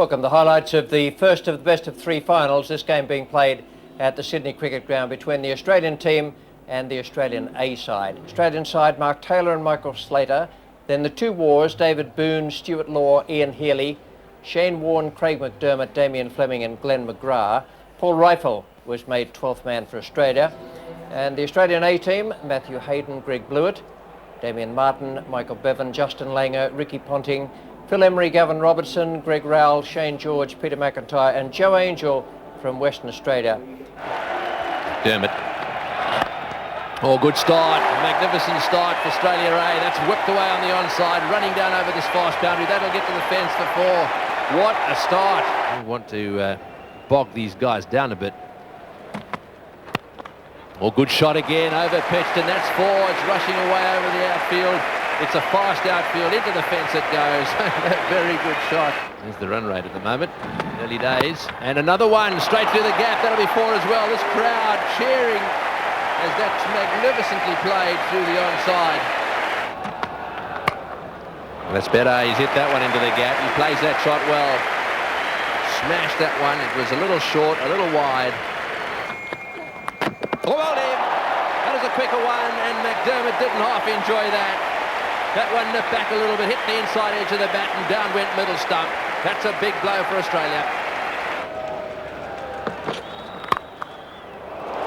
Welcome. The highlights of the first of the best of three finals, this game being played at the Sydney Cricket Ground between the Australian team and the Australian A side. Australian side, Mark Taylor and Michael Slater. Then the two Wars, David Boone, Stuart Law, Ian Healy, Shane Warne, Craig McDermott, Damien Fleming and Glenn McGrath. Paul Rifle was made 12th man for Australia. And the Australian A team, Matthew Hayden, Greg Blewett, Damien Martin, Michael Bevan, Justin Langer, Ricky Ponting, Phil Emery, Gavin Robertson, Greg Rowell, Shane George, Peter McIntyre and Joe Angel from Western Australia. Dermott. Oh, good start. Magnificent start for Australia A. That's whipped away on the onside, running down over this fast boundary. That'll get to the fence for 4. What a start. We want to bog these guys down a bit. Oh, good shot again, over pitched, and that's 4. It's rushing away over the outfield. It's a fast outfield, into the fence it goes. Very good shot. There's the run rate at the moment, early days. And another one, straight through the gap, that'll be 4 as well. This crowd cheering as that's magnificently played through the onside. Well, that's better, he's hit that one into the gap. He plays that shot well. Smashed that one, it was a little short, a little wide. Oh, well done. That was a quicker one, and McDermott didn't half enjoy that. That one nipped back a little bit, hit the inside edge of the bat, and down went middle stump. That's a big blow for Australia.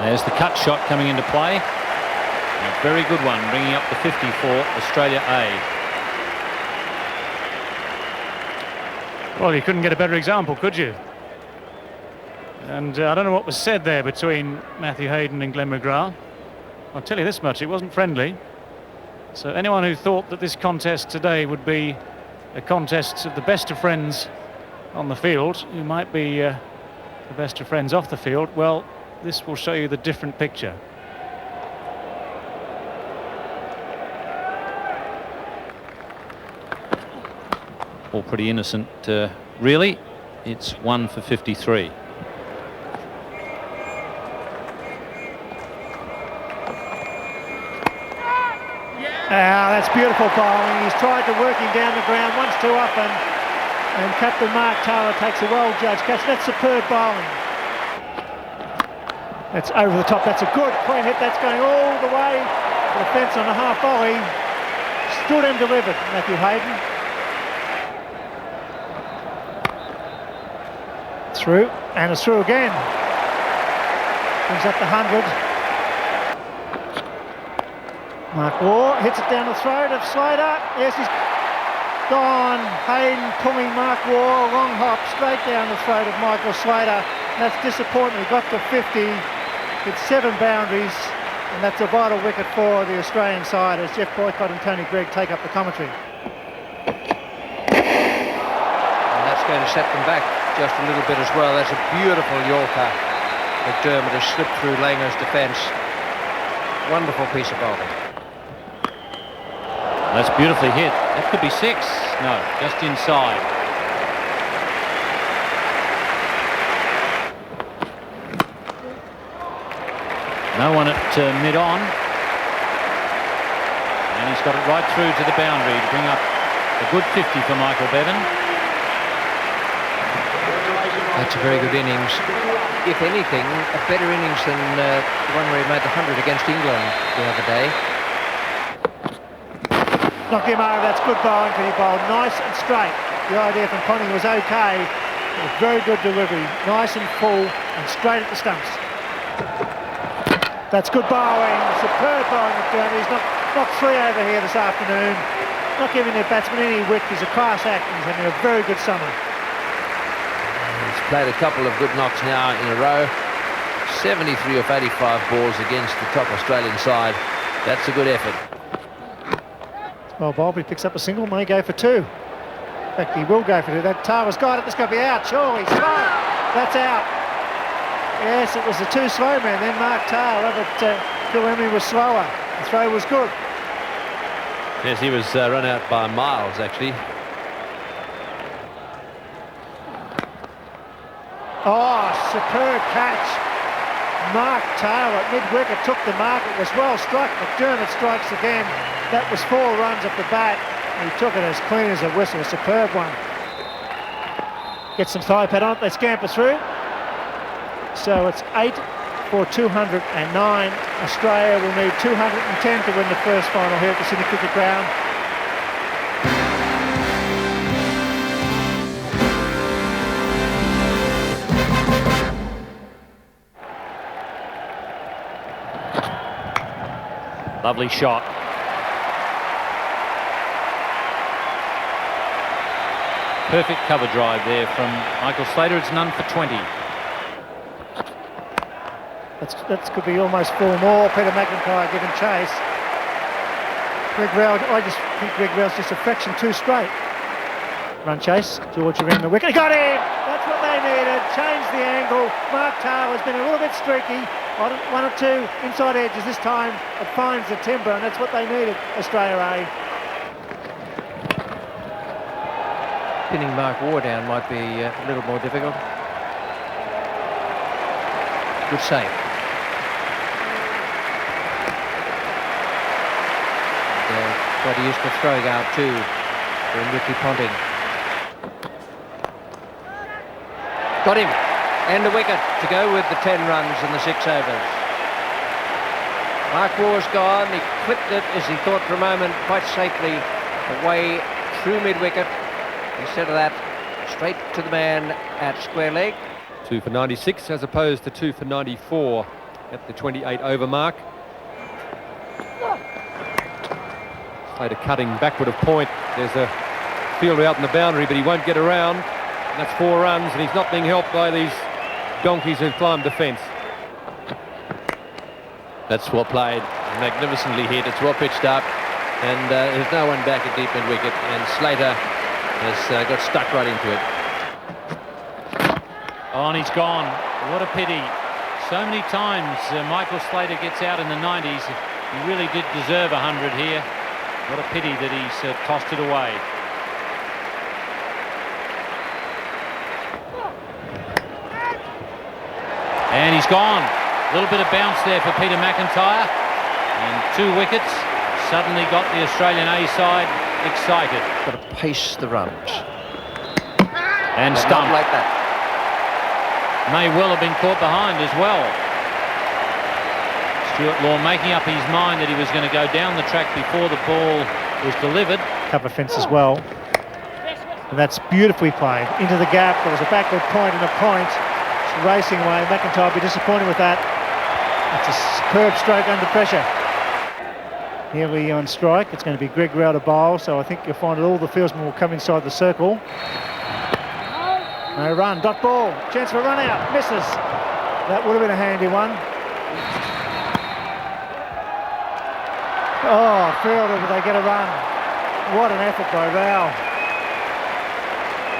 There's the cut shot coming into play. A very good one, bringing up the 50 for Australia A. Well, you couldn't get a better example, could you? And I don't know what was said there between Matthew Hayden and Glenn McGrath. I'll tell you this much, it wasn't friendly. So anyone who thought that this contest today would be a contest of the best of friends on the field, who might be the best of friends off the field, well, this will show you the different picture. All pretty innocent, really. It's 1 for 53. That's beautiful bowling. He's tried to work him down the ground once too often, and Captain Mark Taylor takes a well-judged catch. That's superb bowling. That's over the top. That's a good clean hit. That's going all the way to the fence on a half volley. Stood and delivered, Matthew Hayden. Through, and it's through again. Brings up the 100. Mark Waugh hits it down the throat of Slater. Yes, he's gone. Hayden pulling Mark Waugh, long hop straight down the throat of Michael Slater. And that's disappointing. He got to 50, hit 7 boundaries, and that's a vital wicket for the Australian side as Jeff Boycott and Tony Gregg take up the commentary. And that's going to set them back just a little bit as well. That's a beautiful Yorker. McDermott has slipped through Langer's defence. Wonderful piece of bowling. That's beautifully hit. That could be 6. No, just inside. No one at mid-on. And he's got it right through to the boundary to bring up a good 50 for Michael Bevan. That's a very good innings. If anything, a better innings than the one where he made the 100 against England the other day. Knocked him over. That's good bowling, because he bowled nice and straight. The idea from Ponting was okay. A very good delivery. Nice and full and straight at the stumps. That's good bowling. Superb bowling of McDermott. He's knocked 3 over here this afternoon. Not giving their batsman any width. He's a class act. He's having a very good summer. He's played a couple of good knocks now in a row. 73 off 85 balls against the top Australian side. That's a good effort. Well, Bowlby picks up a single, may go for 2. In fact, he will go for 2. That Tara's got it. This got to be out, surely. Slow. That's out. Yes, it was the 2 slow men. Then Mark Taylor, but Phil Emery was slower. The throw was good. Yes, he was run out by miles, actually. Oh, superb catch. Mark Taylor at mid-wicket took the mark. It was well struck. McDermott strikes again. That was 4 runs up the bat. He took it as clean as a whistle. A superb one. Get some thigh pad on it, they scamper through. So it's 8 for 209. Australia will need 210 to win the first final here at the Sydney Cricket Ground. Lovely shot. Perfect cover drive there from Michael Slater. It's none for 20. That could be almost 4 more. Peter McIntyre giving chase. Greg Rowell, I just think Greg Rowell's just a fraction too straight. Run chase, George around the wicket. He got him! That's what they needed. Changed the angle. Mark Taylor's been a little bit streaky. 1 or 2 inside edges this time. It finds the timber, and that's what they needed, Australia A. Pinning Mark Waugh down might be a little more difficult. Good save. Quite a useful throwing out too from Ricky Ponting. Got him, and a wicket to go with the 10 runs in the 6 overs. Mark Waugh's gone. He clipped it, as he thought for a moment, quite safely away through mid-wicket. Instead of that, straight to the man at square leg. 2 for 96 as opposed to 2 for 94 at the 28 over mark. Slater cutting backward of point. There's a fielder out in the boundary, but he won't get around. And that's 4 runs, and he's not being helped by these donkeys who've climbed the fence. That's well played, magnificently hit. It's well pitched up, and there's no one back at deep mid wicket, and Slater has got stuck right into it. Oh, and he's gone. What a pity. So many times Michael Slater gets out in the 90s. He really did deserve 100 here. What a pity that he's tossed it away. And he's gone. A little bit of bounce there for Peter McIntyre. And 2 wickets. Suddenly got the Australian A side excited. Got to pace the runs. And But stumped. not like that. May well have been caught behind as well. Stuart Law making up his mind that he was going to go down the track before the ball was delivered. Cover fence as well. And that's beautifully played. Into the gap. There was a backward point and a point. It's racing away. McIntyre will be disappointed with that. That's a superb stroke under pressure. Here we on strike. It's going to be Greg Rowell to bowl, so I think you'll find that all the fieldsmen will come inside the circle. No run, dot ball, chance for a run out, misses. That would have been a handy one. Oh, fielder, did they get a run? What an effort by Rowell.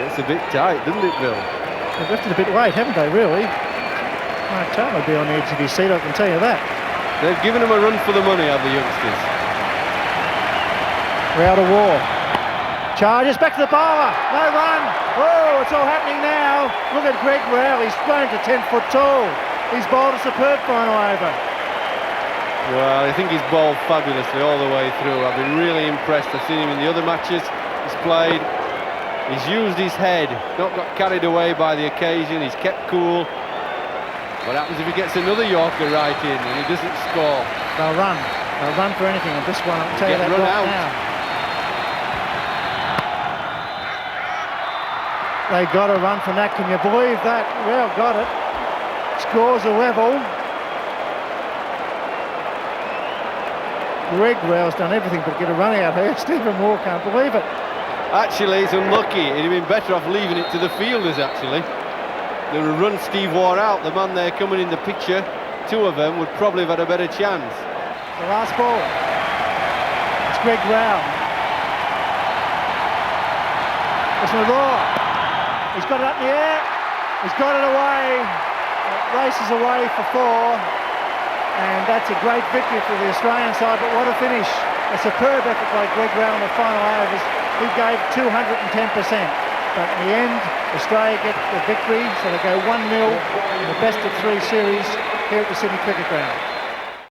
It's a bit tight, doesn't it, Bill? They've lifted a bit weight, haven't they, really? Mark Taylor will be on the edge of his seat, I can tell you that. They've given him a run for the money, have the youngsters. Rowell to Waugh. Charges back to the bowler. No run. Oh, it's all happening now. Look at Greg Rowell. He's thrown to 10 foot tall. He's bowled a superb final over. Well, I think he's bowled fabulously all the way through. I've been really impressed. I've seen him in the other matches he's played. He's used his head, not got carried away by the occasion. He's kept cool. What happens if he gets another Yorker right in and he doesn't score? They'll run. They'll run for anything on this one. I'll tell you that Run right out. now. They got a run from that. Can you believe that? Well, got it. Scores a level. Greg Rowell's done everything but get a run out here. Stephen Moore can't believe it. Actually, it's unlucky. It'd have been better off leaving it to the fielders, actually. They would run Steve Waugh out. The man there coming in the picture, 2 of them would probably have had a better chance. The last ball. It's Greg Rowell. It's Law. He's got it up in the air. He's got it away. It races away for 4. And that's a great victory for the Australian side, but what a finish. A superb effort by Greg Rowell in the final overs. He gave 210%. But in the end, Australia get the victory, so they go 1-0 in the best of 3 series here at the Sydney Cricket Ground.